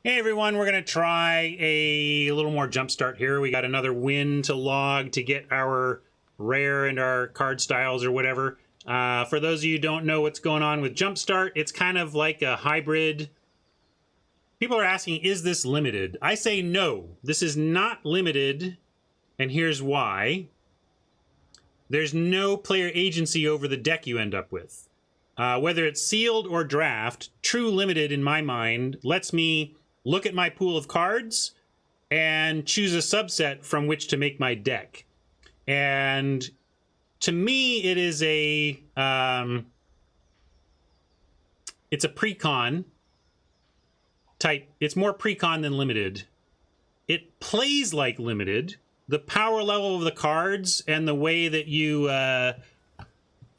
Hey everyone, we're going to try a little more Jumpstart here. We got another win to log to get our rare and our card styles or whatever. For those of you who don't know what's going on with Jumpstart, it's kind of like a hybrid. People are asking, is this limited? I say no, this is not limited, and here's why. There's no player agency over the deck you end up with. Whether it's sealed or draft, true limited in my mind lets me look at my pool of cards and choose a subset from which to make my deck. And to me, it is it's a pre-con type. It's more pre-con than limited. It plays like limited. The power level of the cards and the way that you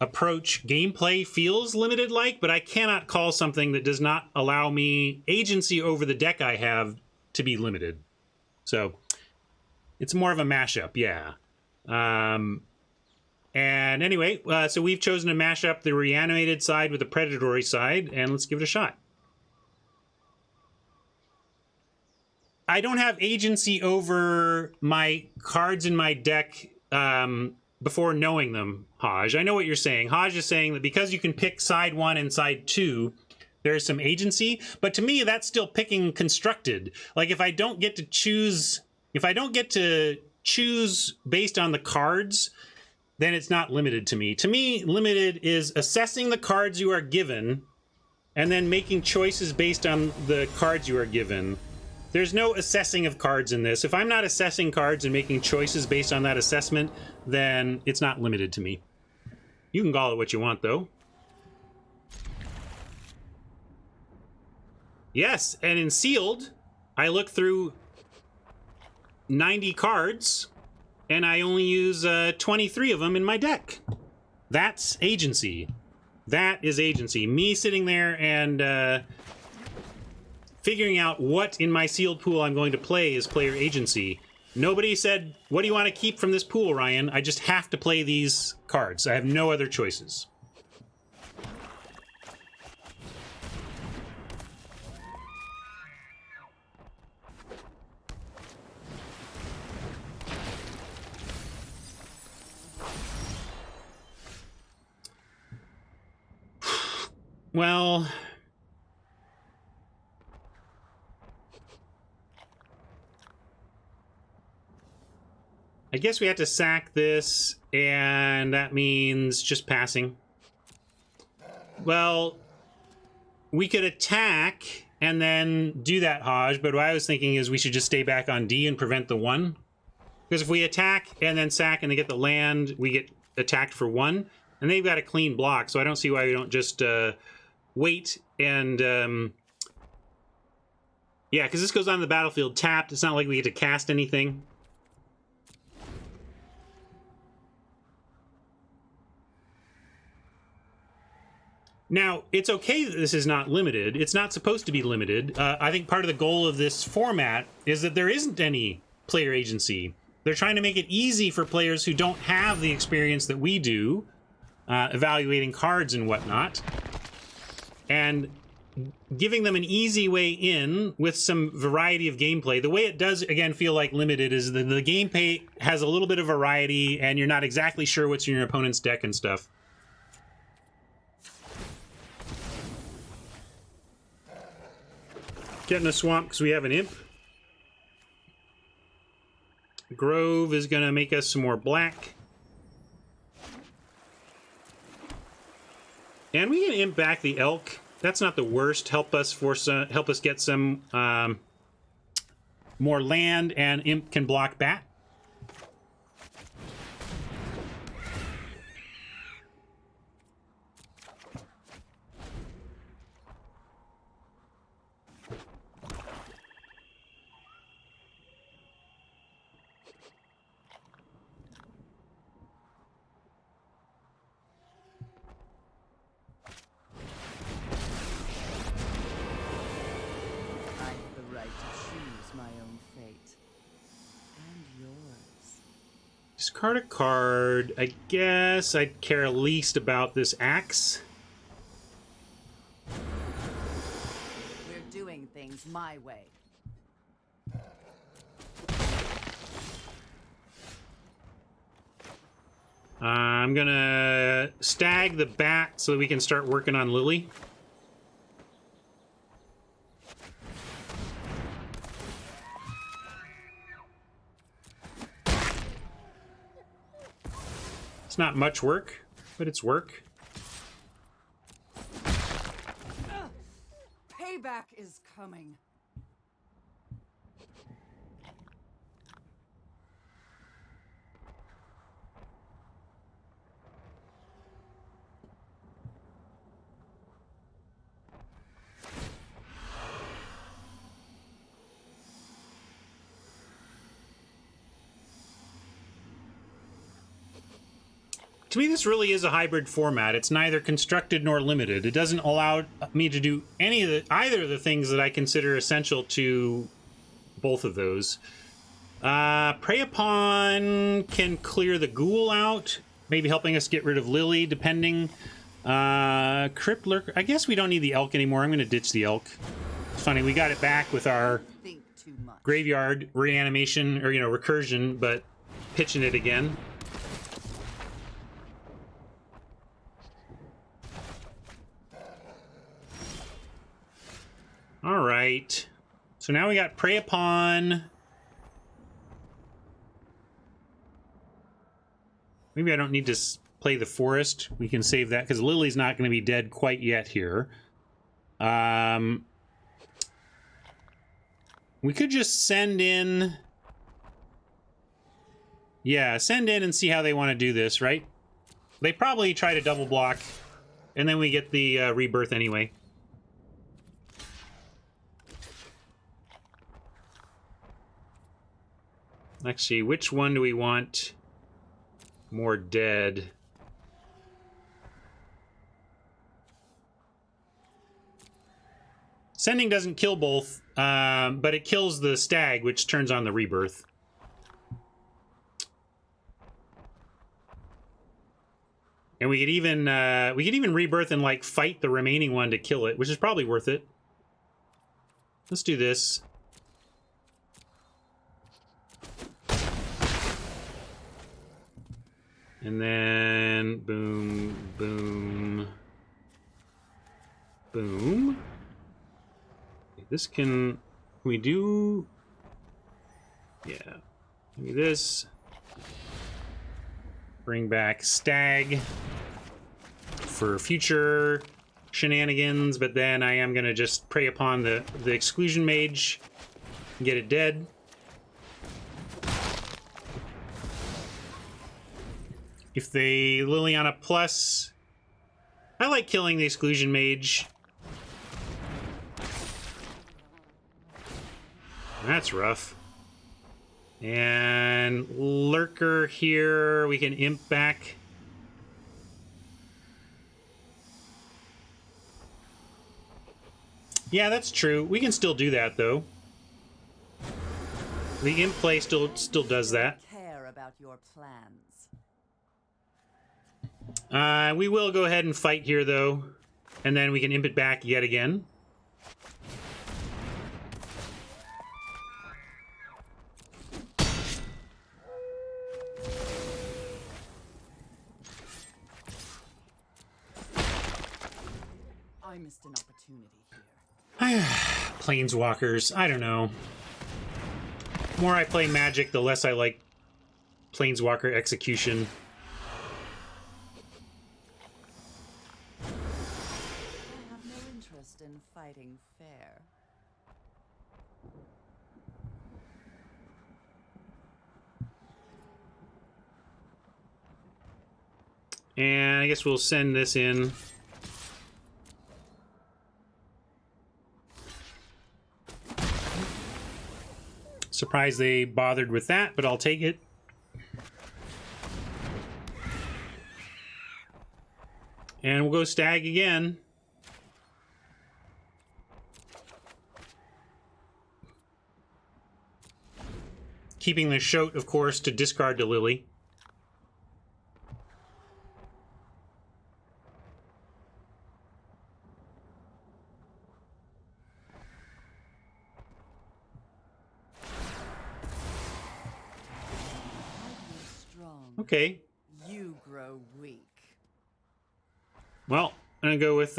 approach gameplay feels limited like, but I cannot call something that does not allow me agency over the deck I have to be limited. So it's more of a mashup, yeah. And anyway, so we've chosen to mash up the Reanimated side with the Predatory side, and let's give it a shot. I don't have agency over my cards in my deck before knowing them, Haj. I know what you're saying. Haj is saying that because you can pick side 1 and side 2, there's some agency. But to me, that's still picking constructed. Like if I don't get to choose, based on the cards, then it's not limited to me. To me, limited is assessing the cards you are given and then making choices based on the cards you are given. There's no assessing of cards in this. If I'm not assessing cards and making choices based on that assessment, then it's not limited to me. You can call it what you want, though. Yes, and in sealed, I look through 90 cards, and I only use 23 of them in my deck. That's agency. That is agency. Me sitting there and figuring out what in my sealed pool I'm going to play is player agency. Nobody said, what do you want to keep from this pool, Ryan? I just have to play these cards. I have no other choices. Well, I guess we have to sack this, and that means just passing. Well, we could attack and then do that, Haj, but what I was thinking is we should just stay back on D and prevent the 1. Because if we attack and then sack and they get the land, we get attacked for 1, and they've got a clean block, so I don't see why we don't just wait and... yeah, because this goes on the battlefield tapped. It's not like we get to cast anything. Now, it's okay that this is not limited. It's not supposed to be limited. I think part of the goal of this format is that there isn't any player agency. They're trying to make it easy for players who don't have the experience that we do, evaluating cards and whatnot, and giving them an easy way in with some variety of gameplay. The way it does, again, feel like limited is that the gameplay has a little bit of variety, and you're not exactly sure what's in your opponent's deck and stuff. Getting a swamp because we have an imp. Grove is going to make us some more black. And we can imp back the elk. That's not the worst. Help us get some more land, and imp can block bat. Discard a card. I guess I'd care least about this axe. doing things my way. I'm gonna stag the bat so that we can start working on Lily. It's not much work, but it's work. Payback is coming. To me, this really is a hybrid format. It's neither constructed nor limited. It doesn't allow me to do either of the things that I consider essential to both of those. Prey Upon can clear the ghoul out, maybe helping us get rid of Lily, depending. Crypt Lurker. I guess we don't need the elk anymore. I'm going to ditch the elk. It's funny, we got it back with our graveyard reanimation, or, you know, recursion, but pitching it again. All right. So now we got Prey Upon. Maybe I don't need to play the forest. We can save that because Lily's not going to be dead quite yet here. We could just send in... Yeah, send in and see how they want to do this, right? They probably try to double block, and then we get the rebirth anyway. Let's see, which one do we want more dead? Sending doesn't kill both, but it kills the stag, which turns on the rebirth. And we could even rebirth and like fight the remaining one to kill it, which is probably worth it. Let's do this. And then boom, boom, boom. This can we do? Yeah, maybe this. Bring back Stag for future shenanigans, but then I am gonna just prey upon the Exclusion Mage and get it dead. If they Liliana plus, I like killing the Exclusion Mage. That's rough. And Lurker here, we can imp back. Yeah, that's true. We can still do that though. The imp play still does that. Care about your plans. We will go ahead and fight here, though. And then we can imp it back yet again. I missed an opportunity here. Planeswalkers, I don't know. The more I play Magic, the less I like Planeswalker execution. In fighting fair. And I guess we'll send this in. Surprised they bothered with that, but I'll take it. And we'll go Stag again. Keeping the Shoat, of course, to discard to Lily. Okay. You grow weak. Well, I'm gonna go with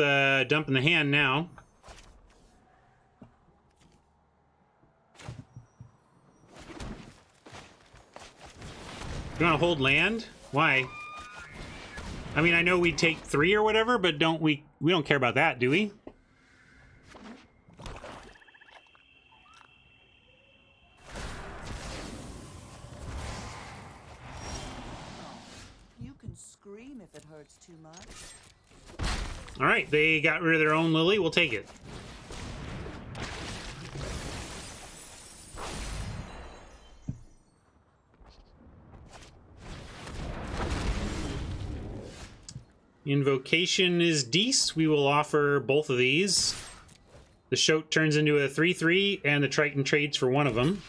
dump in the hand now. You want to hold land? Why? I mean, I know we take 3 or whatever, but we don't care about that, do we? You can scream if it hurts too much. All right, they got rid of their own Lily. We'll take it. Invocation is Deece. We will offer both of these. The Shoat turns into a 3/3, and the Triton trades for one of them.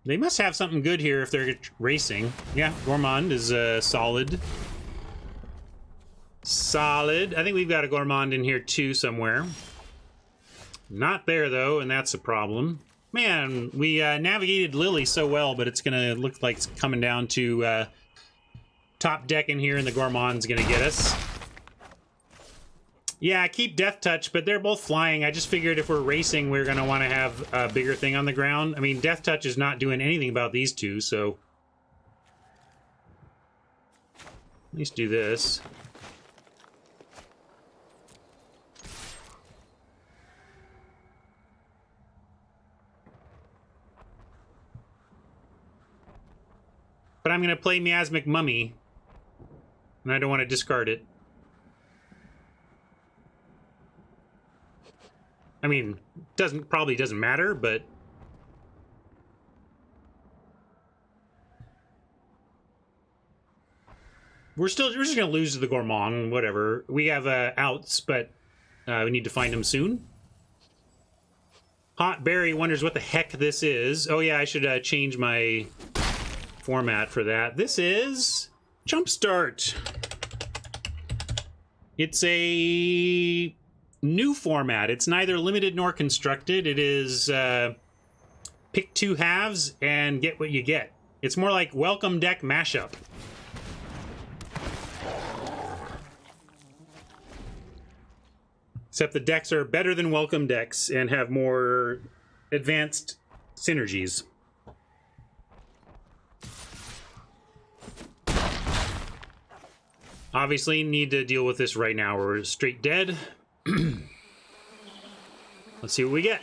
They must have something good here if they're racing. Yeah, Gourmand is solid. Solid. I think we've got a Gourmand in here too somewhere. Not there though, and that's a problem. Man, we navigated Lily so well, but it's gonna look like it's coming down to top deck in here, and the Gourmand's gonna get us. Yeah, keep Death Touch, but they're both flying. I just figured if we're racing, we're gonna want to have a bigger thing on the ground. I mean, Death Touch is not doing anything about these two, so at least do this. But I'm going to play Miasmic Mummy, and I don't want to discard it. I mean, probably doesn't matter, but we're just going to lose to the Gourmand, whatever. We have outs, but we need to find them soon. Hot Berry wonders what the heck this is. Oh yeah, I should change my format for that. This is Jumpstart. It's a new format. It's neither limited nor constructed. It is pick 2 halves and get what you get. It's more like Welcome Deck Mashup. Except the decks are better than Welcome decks and have more advanced synergies. Obviously, need to deal with this right now. We're straight dead. Let's see what we get.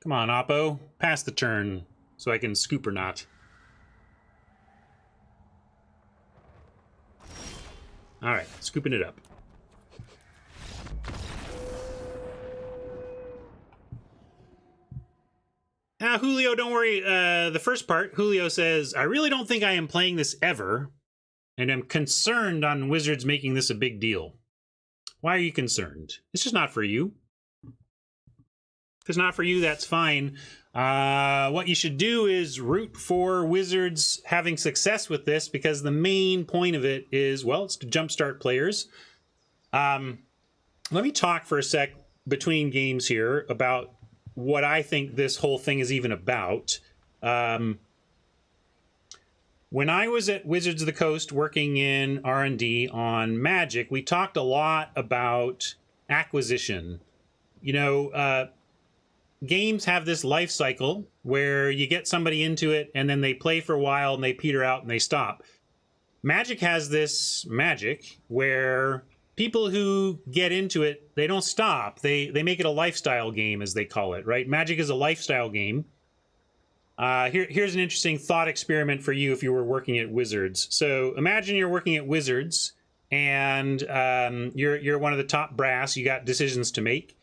Come on, Oppo. Pass the turn so I can scoop or not. All right, scooping it up. Now, Julio, don't worry. The first part, Julio says, I really don't think I am playing this ever, and I'm concerned on Wizards making this a big deal. Why are you concerned? It's just not for you. If it's not for you, that's fine. What you should do is root for Wizards having success with this, because the main point of it is, well, it's to jumpstart players. Let me talk for a sec between games here about what I think this whole thing is even about. When I was at Wizards of the Coast working in R&D on Magic, we talked a lot about acquisition. You know, games have this life cycle where you get somebody into it and then they play for a while and they peter out and they stop. Magic has this magic where people who get into it, they don't stop. They make it a lifestyle game, as they call it, right? Magic is a lifestyle game. Here's an interesting thought experiment for you if you were working at Wizards. So imagine you're working at Wizards and you're one of the top brass. You got decisions to make.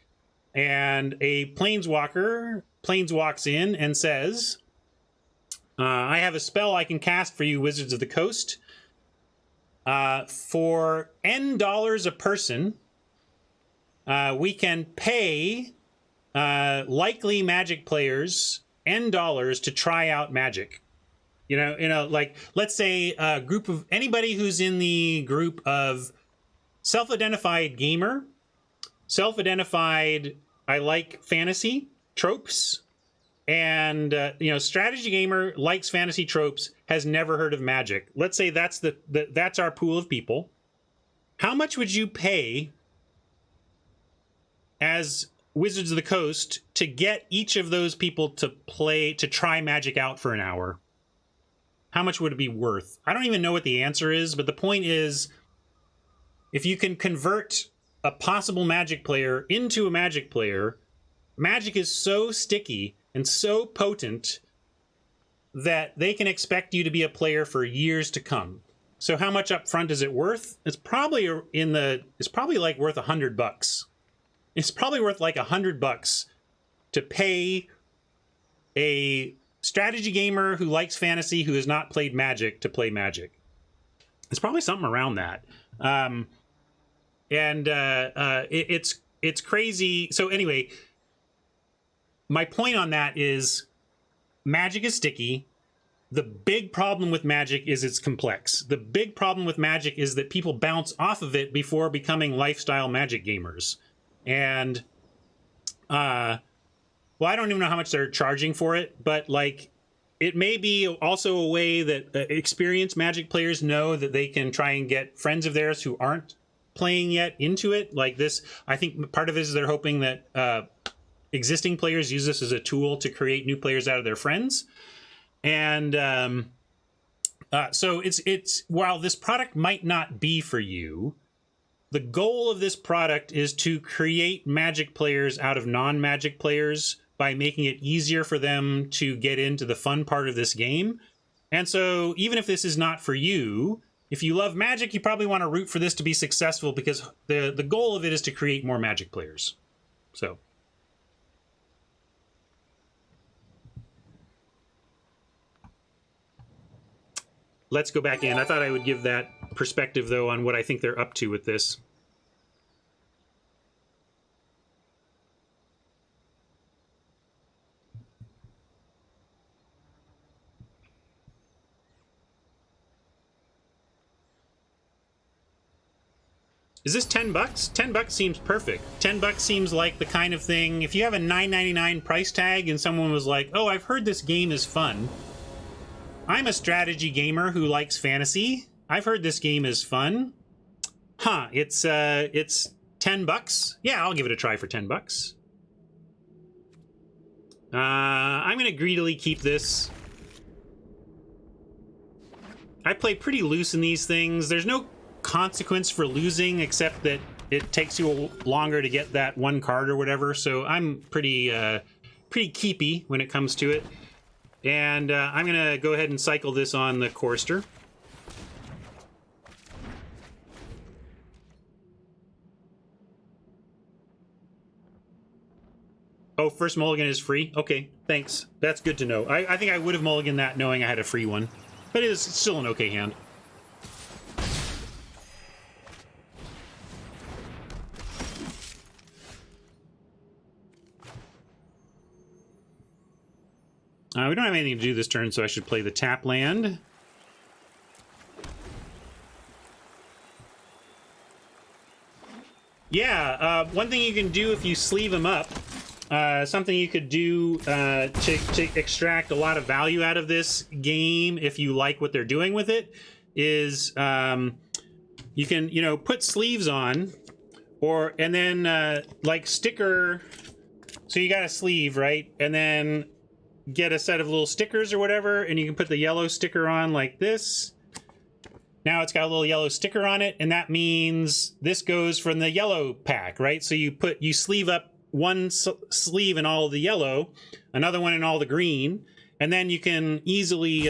And a planeswalker planeswalks in and says, I have a spell I can cast for you, Wizards of the Coast. For N dollars a person, we can pay likely Magic players N dollars to try out Magic. Like let's say a group of anybody who's in the group of self-identified gamer, self-identified I like fantasy tropes, and strategy gamer likes fantasy tropes, has never heard of Magic. Let's say that's that's our pool of people. How much would you pay as Wizards of the Coast to get each of those people to try Magic out for an hour? How much would it be worth? I don't even know what the answer is, but the point is, if you can convert a possible Magic player into a Magic player, Magic is so sticky and so potent that they can expect you to be a player for years to come. So how much up front is it worth? It's probably like worth $100. It's probably worth like $100 to pay a strategy gamer who likes fantasy, who has not played Magic, to play Magic. It's probably something around that. It's crazy. So anyway, my point on that is Magic is sticky. The big problem with Magic is it's complex. The big problem with Magic is that people bounce off of it before becoming lifestyle Magic gamers. And, well, I don't even know how much they're charging for it, but like, it may be also a way that experienced Magic players know that they can try and get friends of theirs who aren't playing yet into it. Like this, I think part of it is they're hoping that existing players use this as a tool to create new players out of their friends. And so it's while this product might not be for you, the goal of this product is to create Magic players out of non-Magic players by making it easier for them to get into the fun part of this game. And so even if this is not for you, if you love Magic, you probably want to root for this to be successful, because the goal of it is to create more Magic players. So let's go back in. I thought I would give that perspective, though, on what I think they're up to with this. Is this $10? $10 seems perfect. $10 seems like the kind of thing, if you have a $9.99 price tag and someone was like, oh, I've heard this game is fun. I'm a strategy gamer who likes fantasy. I've heard this game is fun. Huh, it's $10? Yeah, I'll give it a try for $10. I'm gonna greedily keep this. I play pretty loose in these things. There's no consequence for losing except that it takes you longer to get that one card or whatever. So I'm pretty keepy when it comes to it. And I'm gonna go ahead and cycle this on the Chorister. Oh, first mulligan is free? Okay, thanks. That's good to know. I think I would have mulliganed that knowing I had a free one. But it's still an okay hand. We don't have anything to do this turn, so I should play the tap land. Yeah, one thing you can do if you sleeve them up, something you could do to extract a lot of value out of this game, if you like what they're doing with it, is you can, put sleeves on, and then like sticker. So you got a sleeve, right? And then get a set of little stickers or whatever, and you can put the yellow sticker on like this. Now it's got a little yellow sticker on it, and that means this goes from the yellow pack, right? So you sleeve up one sleeve in all of the yellow, another one in all the green, and then you can easily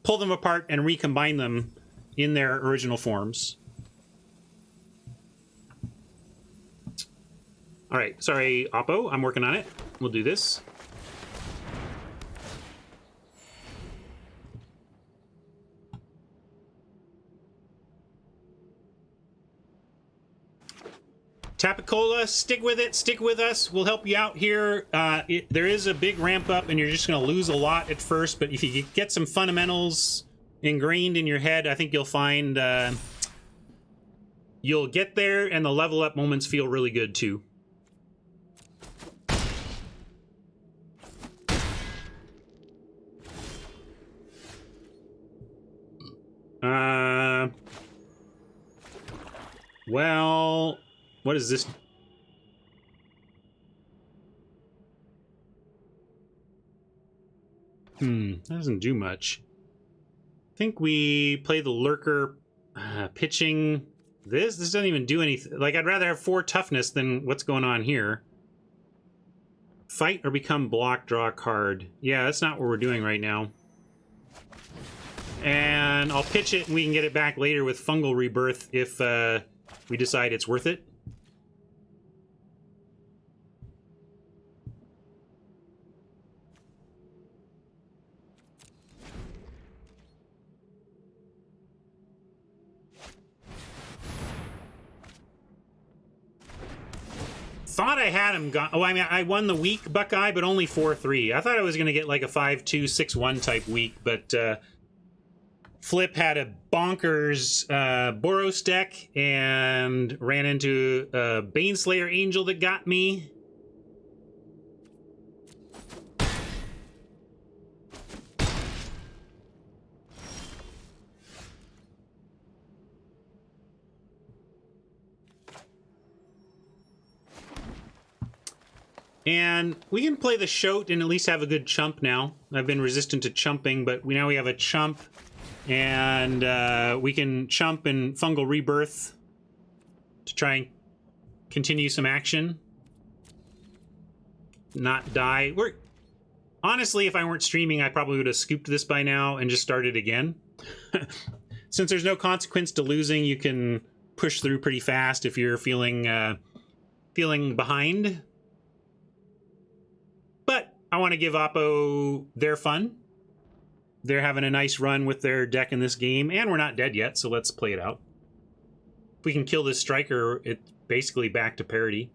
pull them apart and recombine them in their original forms. All right, sorry, Oppo, I'm working on it. We'll do this. Tapicola, stick with it. Stick with us. We'll help you out here. There is a big ramp up, and you're just going to lose a lot at first. But if you get some fundamentals ingrained in your head, I think you'll find you'll get there, and the level up moments feel really good too. Well, what is this? That doesn't do much. I think we play the lurker pitching this. This doesn't even do anything. Like, I'd rather have 4 toughness than what's going on here. Fight or become block, draw a card. Yeah, that's not what we're doing right now. And I'll pitch it and we can get it back later with fungal rebirth if we decide it's worth it. Thought I had him gone. Oh, I mean, I won the week, Buckeye, but only 4-3. I thought I was going to get like a 5-2, 6-1 type week, but Flip had a bonkers Boros deck and ran into a Baneslayer Angel that got me. And we can play the Shoat and at least have a good chump now. I've been resistant to chumping, but now we have a chump. And we can chump and fungal rebirth to try and continue some action. Not die. Honestly, if I weren't streaming, I probably would have scooped this by now and just started again. Since there's no consequence to losing, you can push through pretty fast if you're feeling behind. But I want to give Oppo their fun. They're having a nice run with their deck in this game, and we're not dead yet, so let's play it out. If we can kill this striker, it's basically back to parity.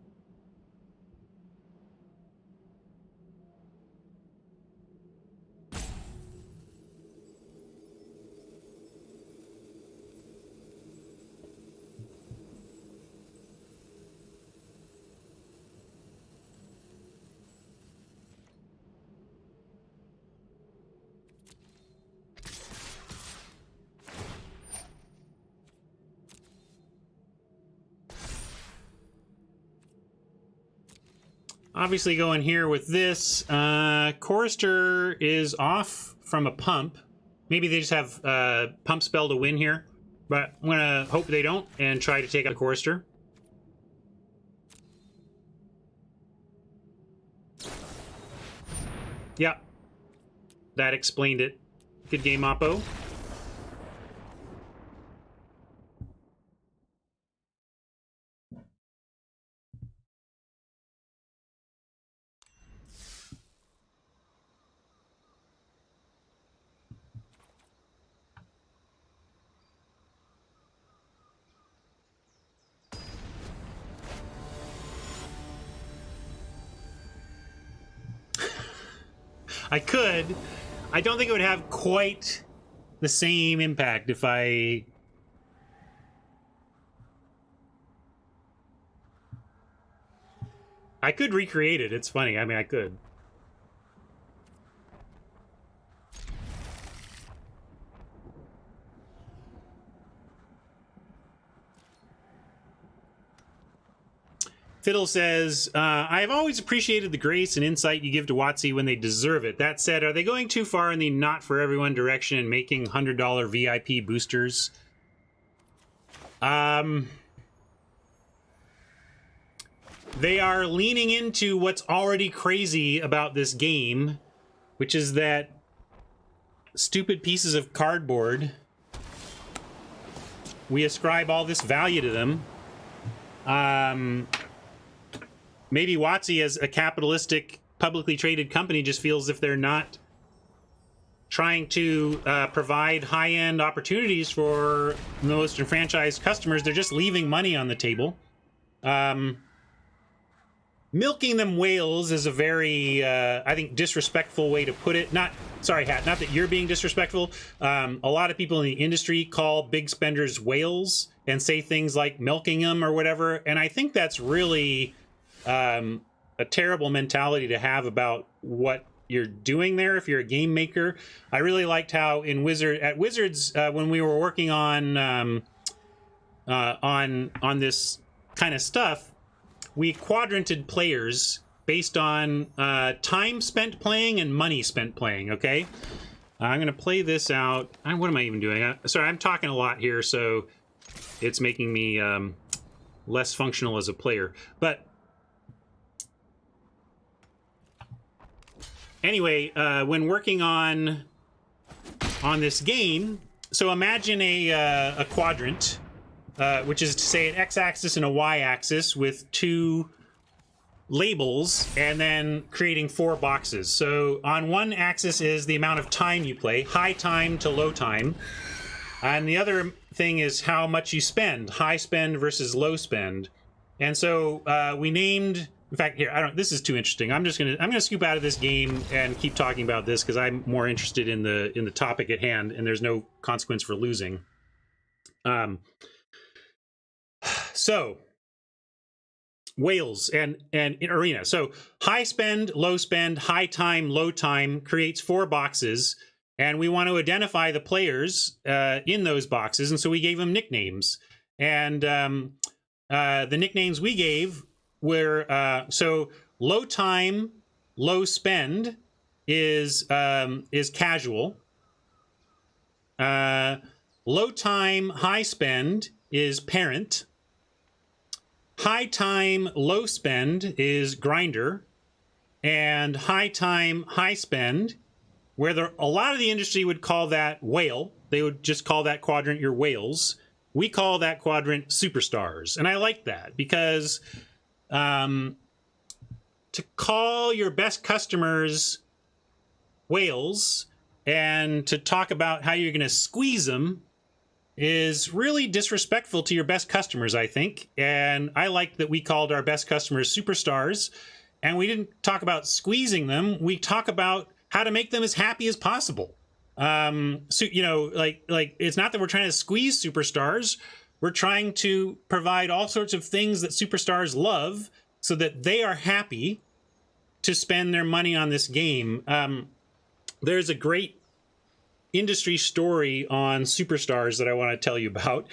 Obviously going here with this, Chorister is off from a pump. Maybe they just have pump spell to win here, but I'm gonna hope they don't and try to take out Chorister. Yep, that explained it. Good game, Oppo. I could. I don't think it would have quite the same impact if I... I could recreate it. It's funny. I mean, I could. Fiddle says, I have always appreciated the grace and insight you give to WotC when they deserve it. That said, are they going too far in the not for everyone direction and making $100 VIP boosters? They are leaning into what's already crazy about this game, which is that stupid pieces of cardboard, we ascribe all this value to them. Maybe WotC, as a capitalistic, publicly traded company, just feels if they're not trying to provide high-end opportunities for the most enfranchised customers, they're just leaving money on the table. Milking them whales is a very, I think, disrespectful way to put it. Sorry, Hat, not that you're being disrespectful. A lot of people in the industry call big spenders whales and say things like milking them or whatever. And I think that's really a terrible mentality to have about what you're doing there if you're a game maker. I really liked how at Wizards, when we were working on this kind of stuff, we quadranted players based on time spent playing and money spent playing, okay? I'm going to play this out. What am I even doing? Sorry, I'm talking a lot here, so it's making me less functional as a player. But anyway, when working on this game, so imagine a quadrant, which is to say an x-axis and a y-axis with two labels, and then creating 4 boxes. So on one axis is the amount of time you play, high time to low time, and the other thing is how much you spend, high spend versus low spend. And so we named, in fact, here, this is too interesting. I'm gonna scoop out of this game and keep talking about this because I'm more interested in the topic at hand, and there's no consequence for losing. So whales and in Arena. So high spend, high time, low time creates 4 boxes, and we want to identify the players in those boxes. And so we gave them nicknames, and the nicknames we gave were so low time, low spend is casual. Low time, high spend is parent. High time, low spend is grinder, and high time, high spend, where a lot of the industry would call that whale. They would just call that quadrant your whales. We call that quadrant superstars, and I like that because to call your best customers whales and to talk about how you're going to squeeze them is really disrespectful to your best customers, I think. And I like that we called our best customers superstars, and we didn't talk about squeezing them. We talk about how to make them as happy as possible. So, you know, like it's not that we're trying to squeeze superstars. We're trying to provide all sorts of things that superstars love so that they are happy to spend their money on this game. There's a great industry story on superstars that I want to tell you about,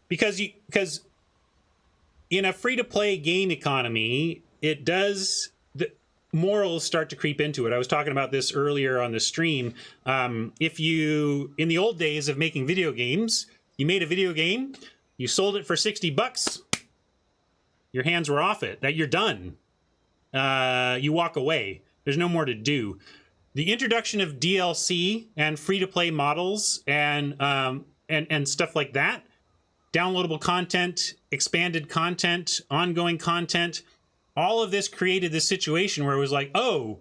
because in a free-to-play game economy, the morals start to creep into it. I was talking about this earlier on the stream. If you, in the old days of making video games, you made a video game, you sold it for $60, your hands were off it, that you're done. You walk away. There's no more to do. The introduction of DLC and free-to-play models and stuff like that, downloadable content, expanded content, ongoing content, all of this created this situation where it was like, oh,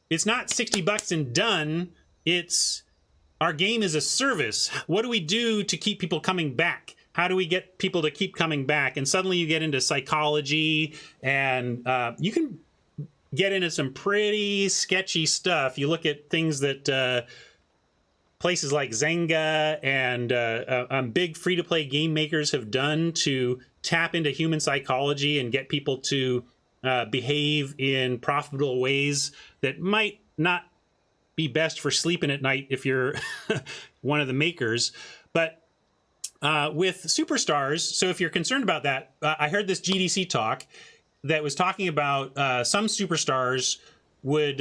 it's not $60 and done. It's our game is a service. What do we do to keep people coming back? How do we get people to keep coming back? And suddenly you get into psychology, and you can get into some pretty sketchy stuff. You look at things that places like Zynga and big free-to-play game makers have done to tap into human psychology and get people to behave in profitable ways that might not be best for sleeping at night if you're one of the makers. But with superstars, so if you're concerned about that, I heard this GDC talk that was talking about some superstars would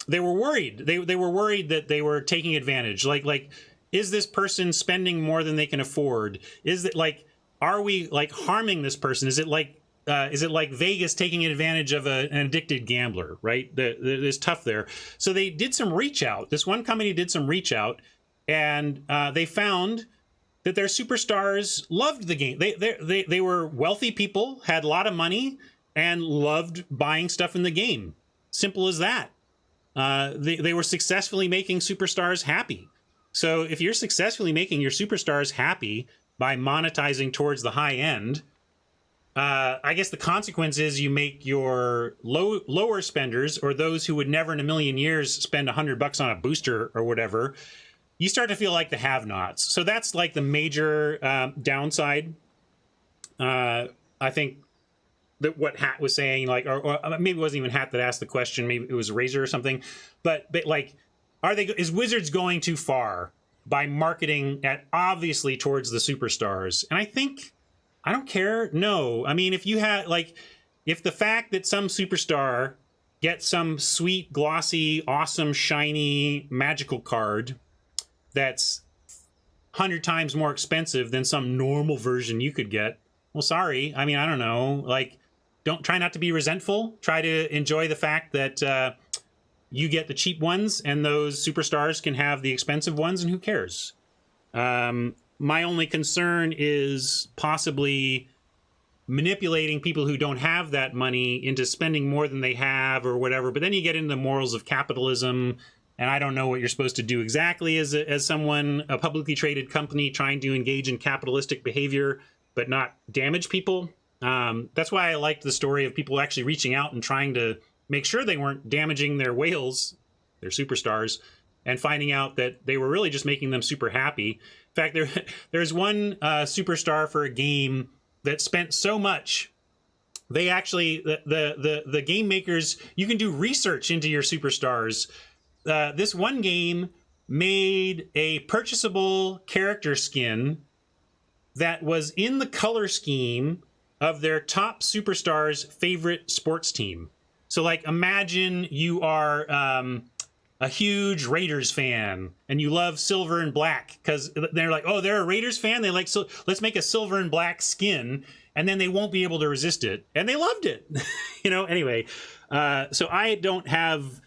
they were worried. They were worried that they were taking advantage. Like, is this person spending more than they can afford? Is it like, are we like harming this person? Is it like Vegas taking advantage of an addicted gambler? Right? It's tough there. So they did some reach out. This one company did some reach out, and they found that their superstars loved the game. They were wealthy people, had a lot of money, and loved buying stuff in the game. Simple as that. They were successfully making superstars happy. So if you're successfully making your superstars happy by monetizing towards the high end, I guess the consequence is you make your lower spenders, or those who would never in a million years spend $100 on a booster or whatever, you start to feel like the have-nots. So that's like the major downside. I think that what Hat was saying, like, or maybe it wasn't even Hat that asked the question, maybe it was Razor or something, but like, is Wizards going too far by marketing at obviously towards the superstars? And I think, I don't care. No, I mean, if you had like, if the fact that some superstar gets some sweet, glossy, awesome, shiny, magical card that's 100 times more expensive than some normal version you could get, well, sorry. I mean, I don't know. Like, don't try not to be resentful. Try to enjoy the fact that you get the cheap ones, and those superstars can have the expensive ones, and who cares? My only concern is possibly manipulating people who don't have that money into spending more than they have or whatever. But then you get into the morals of capitalism, and I don't know what you're supposed to do exactly as someone, a publicly traded company trying to engage in capitalistic behavior but not damage people. That's why I liked the story of people actually reaching out and trying to make sure they weren't damaging their whales, their superstars, and finding out that they were really just making them super happy. In fact, there's one superstar for a game that spent so much, they actually, the game makers, you can do research into your superstars. This one game made a purchasable character skin that was in the color scheme of their top superstar's favorite sports team. So, like, imagine you are a huge Raiders fan and you love silver and black because they're like, oh, they're a Raiders fan. They like, so let's make a silver and black skin, and then they won't be able to resist it. And they loved it. Anyway, so I don't have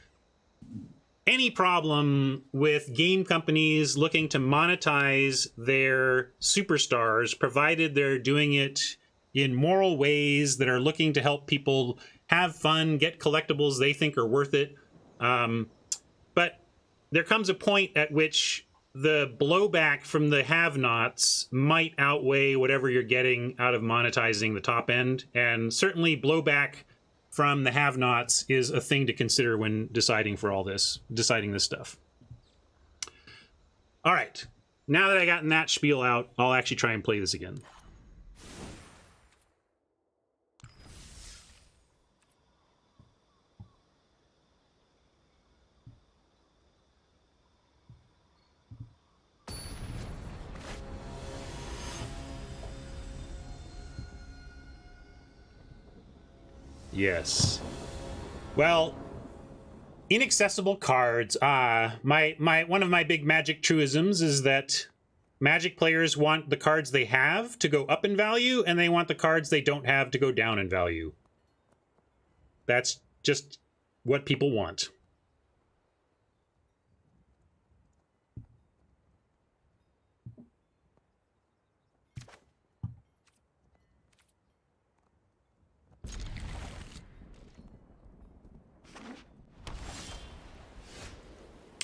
any problem with game companies looking to monetize their superstars, provided they're doing it in moral ways that are looking to help people have fun, get collectibles they think are worth it. But there comes a point at which the blowback from the have-nots might outweigh whatever you're getting out of monetizing the top end. And certainly blowback from the have-nots is a thing to consider when deciding this stuff. All right. Now that I gotten that spiel out, I'll actually try and play this again. Yes. Well, inaccessible cards. One of my big Magic truisms is that Magic players want the cards they have to go up in value, and they want the cards they don't have to go down in value. That's just what people want.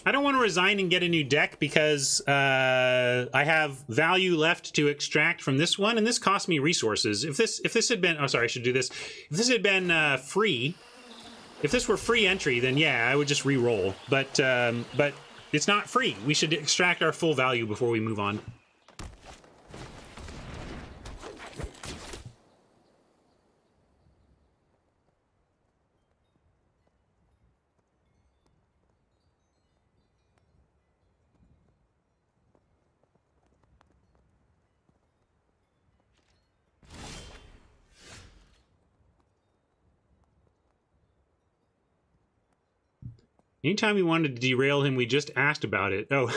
I don't want to resign and get a new deck because I have value left to extract from this one, and this cost me resources. If this had been, oh sorry, I should do this. If this had been free, if this were free entry, then yeah, I would just re-roll. But it's not free. We should extract our full value before we move on. Anytime we wanted to derail him, we just asked about it. Oh,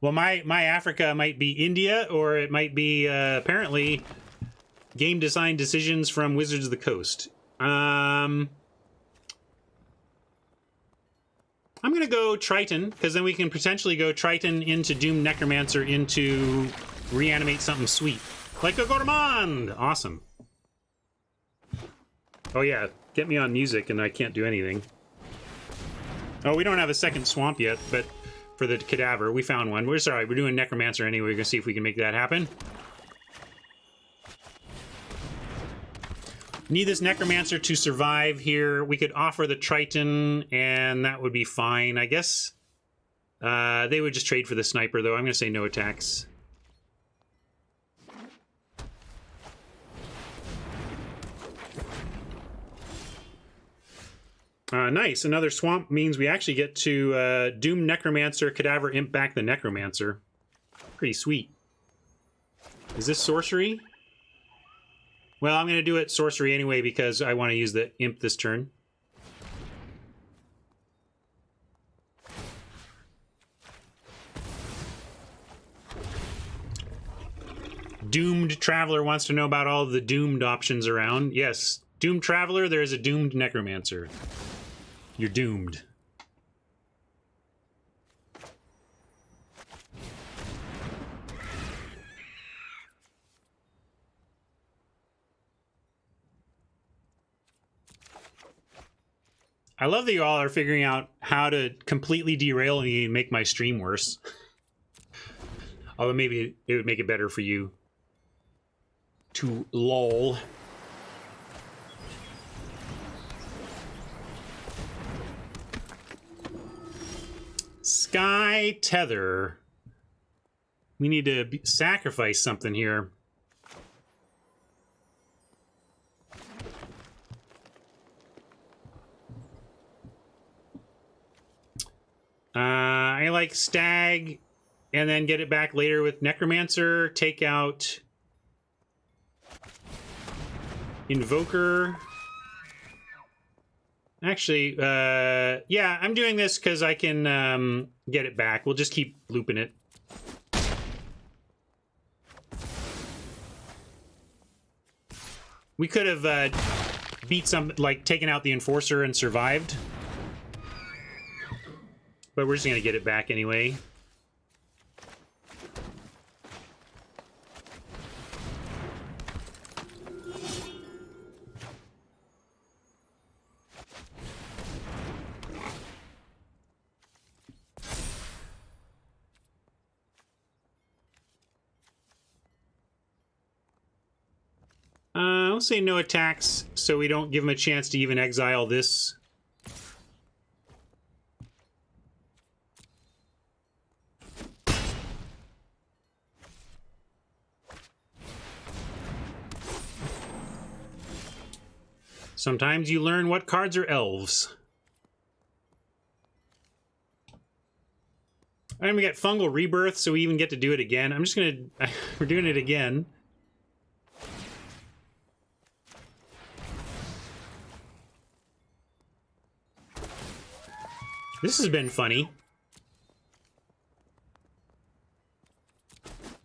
well, my Africa might be India, or it might be apparently game design decisions from Wizards of the Coast. I'm gonna go Triton, because then we can potentially go Triton into Doom Necromancer into reanimate something sweet, like a Gourmand. Awesome. Oh yeah, get me on music, and I can't do anything. Oh, we don't have a second swamp yet, but for the cadaver, we found one. We're sorry, we're doing Necromancer anyway. We're gonna see if we can make that happen. Need this Necromancer to survive here. We could offer the Triton, and that would be fine. I guess they would just trade for the Sniper, though. I'm going to say no attacks. Nice. Another swamp means we actually get to Doom Necromancer, Cadaver Imp back the Necromancer. Pretty sweet. Is this sorcery? Well, I'm going to do it sorcery anyway because I want to use the Imp this turn. Doomed Traveler wants to know about all the doomed options around. Yes, Doomed Traveler, there is a Doomed Necromancer. You're doomed. I love that you all are figuring out how to completely derail me and make my stream worse. Although maybe it would make it better for you to lol. Sky Tether. We need to sacrifice something here. I like Stag, and then get it back later with Necromancer. Take out Invoker. Actually, yeah, I'm doing this because I can get it back. We'll just keep looping it. We could have beat some, like, taken out the Enforcer and survived. But we're just going to get it back anyway. I'll say no attacks so we don't give him a chance to even exile this. Sometimes you learn what cards are elves. And we get Fungal Rebirth, so we even get to do it again. I'm just gonna... we're doing it again. This has been funny.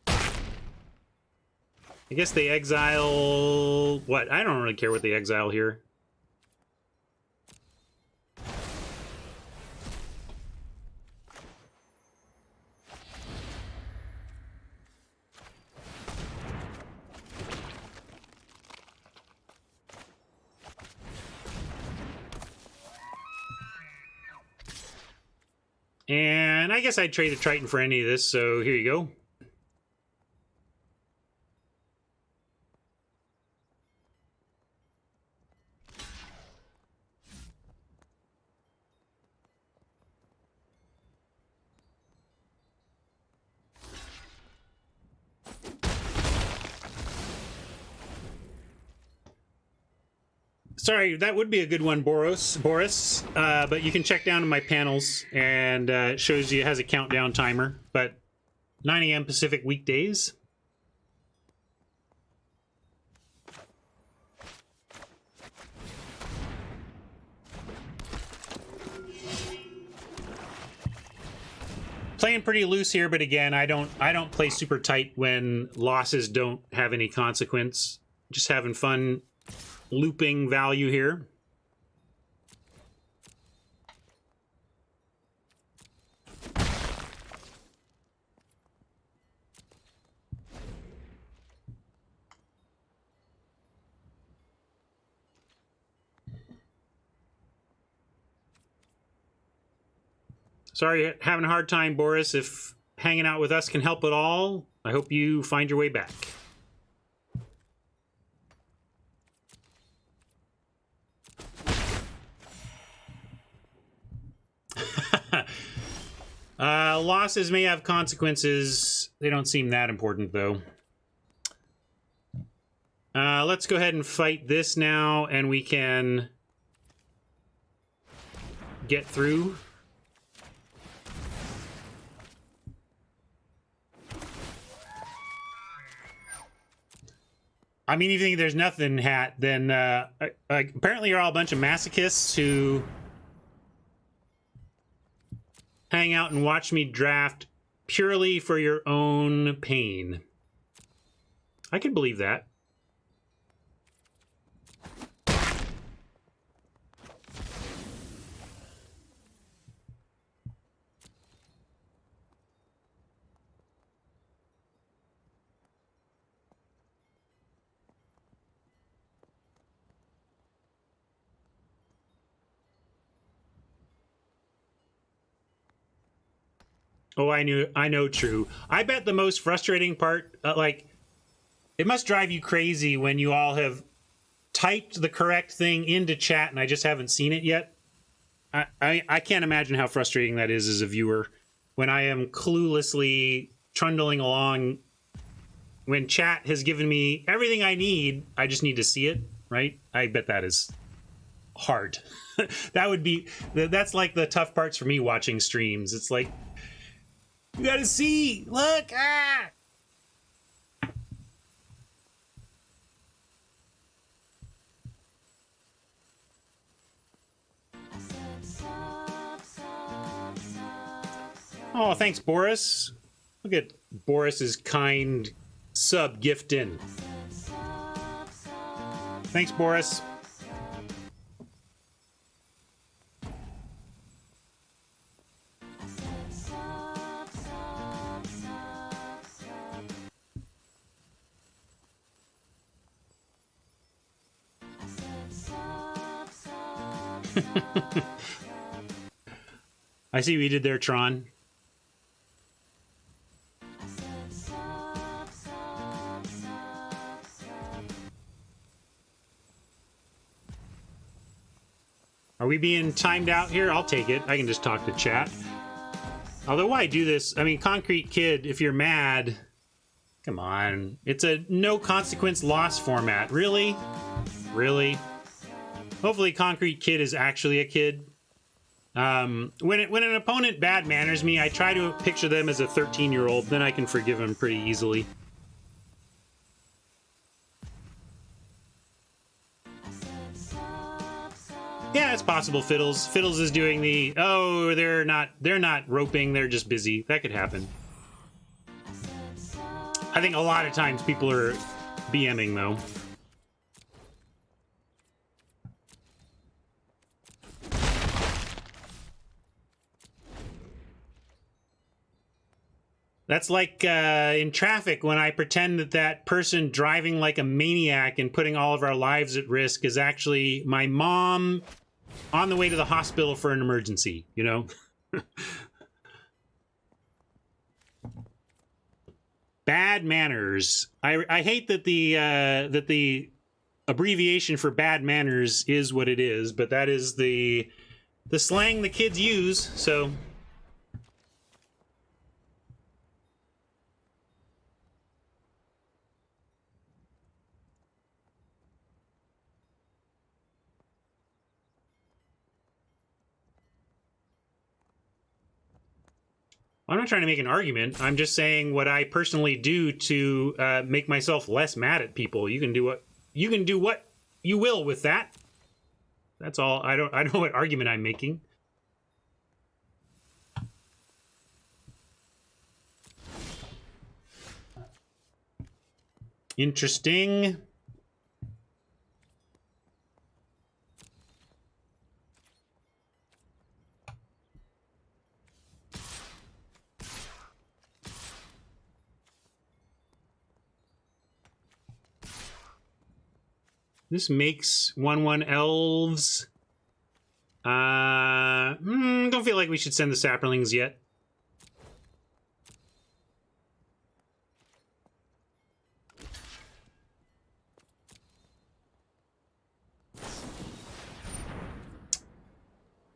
I guess they exile... what? I don't really care what they exile here. And I guess I'd trade a Triton for any of this, so here you go. Sorry, that would be a good one, Boris. But you can check down in my panels, and it shows you it has a countdown timer. But 9 a.m. Pacific weekdays. Playing pretty loose here, but again, I don't play super tight when losses don't have any consequence. Just having fun. Looping value here. Sorry, having a hard time, Boris. If hanging out with us can help at all, I hope you find your way back. Losses may have consequences. They don't seem that important, though. Let's go ahead and fight this now, and we can get through. I mean, if you think there's nothing, Hat, then apparently you're all a bunch of masochists who hang out and watch me draft purely for your own pain. I can believe that. Oh, I know, true. I bet the most frustrating part, like, it must drive you crazy when you all have typed the correct thing into chat and I just haven't seen it yet. I can't imagine how frustrating that is as a viewer when I am cluelessly trundling along when chat has given me everything I need. I just need to see it, right? I bet that is hard. That's like the tough parts for me watching streams. It's like, you gotta see! Look! Ah! Oh, thanks, Boris. Look at Boris's kind sub gift in. Thanks, Boris. I see what you did there, Tron. Are we being timed out here? I'll take it. I can just talk to chat. Although why do this? I mean, Concrete Kid, if you're mad, come on. It's a no consequence loss format. Really? Really? Hopefully Concrete Kid is actually a kid. When an opponent bad manners me, I try to picture them as a 13-year-old, then I can forgive them pretty easily. Yeah, it's possible. Fiddles is doing the, oh, they're not roping, they're just busy. That could happen. I think a lot of times people are BMing though. That's like in traffic when I pretend that person driving like a maniac and putting all of our lives at risk is actually my mom on the way to the hospital for an emergency, you know? Bad manners. I hate that the abbreviation for bad manners is what it is, but that is the slang the kids use, so... I'm not trying to make an argument. I'm just saying what I personally do to make myself less mad at people. You can do what you will with that. That's all. I don't know what argument I'm making. Interesting. This makes 1/1 elves. Don't feel like we should send the saplings yet.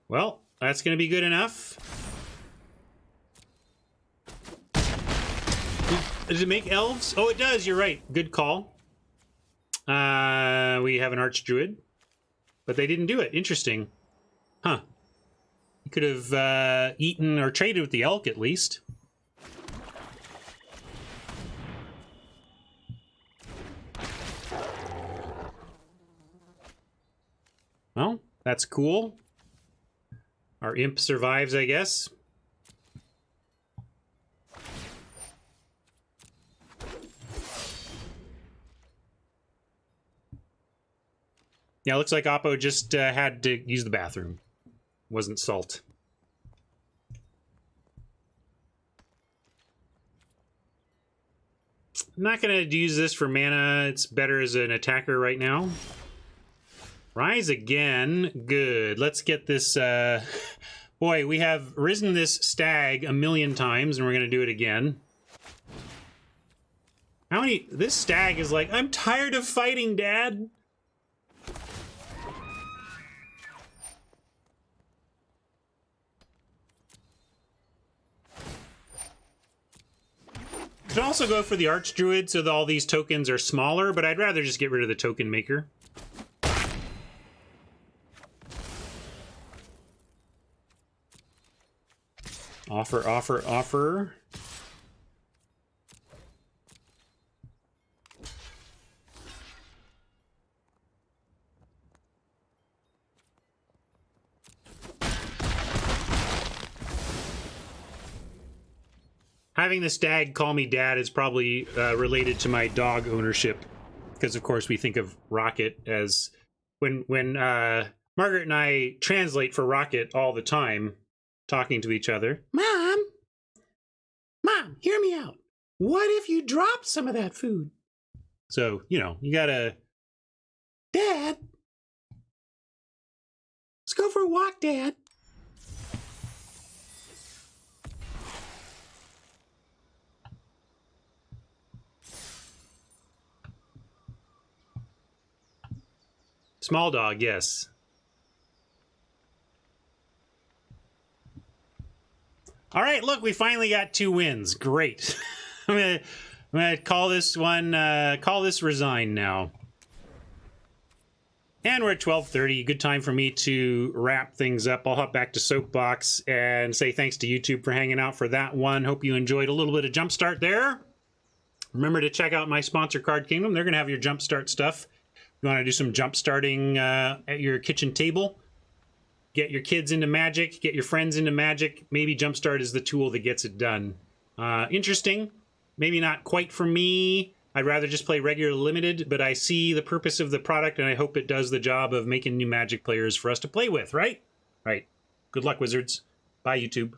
Well, that's going to be good enough. Does it make elves? Oh, it does. You're right. Good call. We have an archdruid, but they didn't do it. Interesting. Huh. You could have eaten or traded with the elk at least. Well, that's cool. Our imp survives, I guess. Yeah, looks like Oppo just had to use the bathroom. Wasn't salt. I'm not going to use this for mana. It's better as an attacker right now. Rise again. Good. Let's get this... Boy, we have risen this stag 1,000,000 times, and we're going to do it again. How many... This stag is like, I'm tired of fighting, Dad. Could also go for the Archdruid so that all these tokens are smaller, but I'd rather just get rid of the token maker. Offer, offer, offer. Having the stag call me dad is probably related to my dog ownership, because of course we think of Rocket as when Margaret and I translate for Rocket all the time, talking to each other. Mom, hear me out. What if you drop some of that food? So, you know, you gotta, Dad, let's go for a walk, Dad. Small dog, yes. All right, look, we finally got 2 wins. Great. I'm gonna call this one, call this resign now. And we're at 12:30. Good time for me to wrap things up. I'll hop back to Soapbox and say thanks to YouTube for hanging out for that one. Hope you enjoyed a little bit of Jumpstart there. Remember to check out my sponsor, Card Kingdom. They're gonna have your Jumpstart stuff. You want to do some jump starting at your kitchen table, get your kids into Magic, get your friends into Magic. Maybe Jumpstart is the tool that gets it done. Interesting. Maybe not quite for me. I'd rather just play regular limited, but I see the purpose of the product, and I hope it does the job of making new Magic players for us to play with, right? Right. Good luck, Wizards. Bye, YouTube.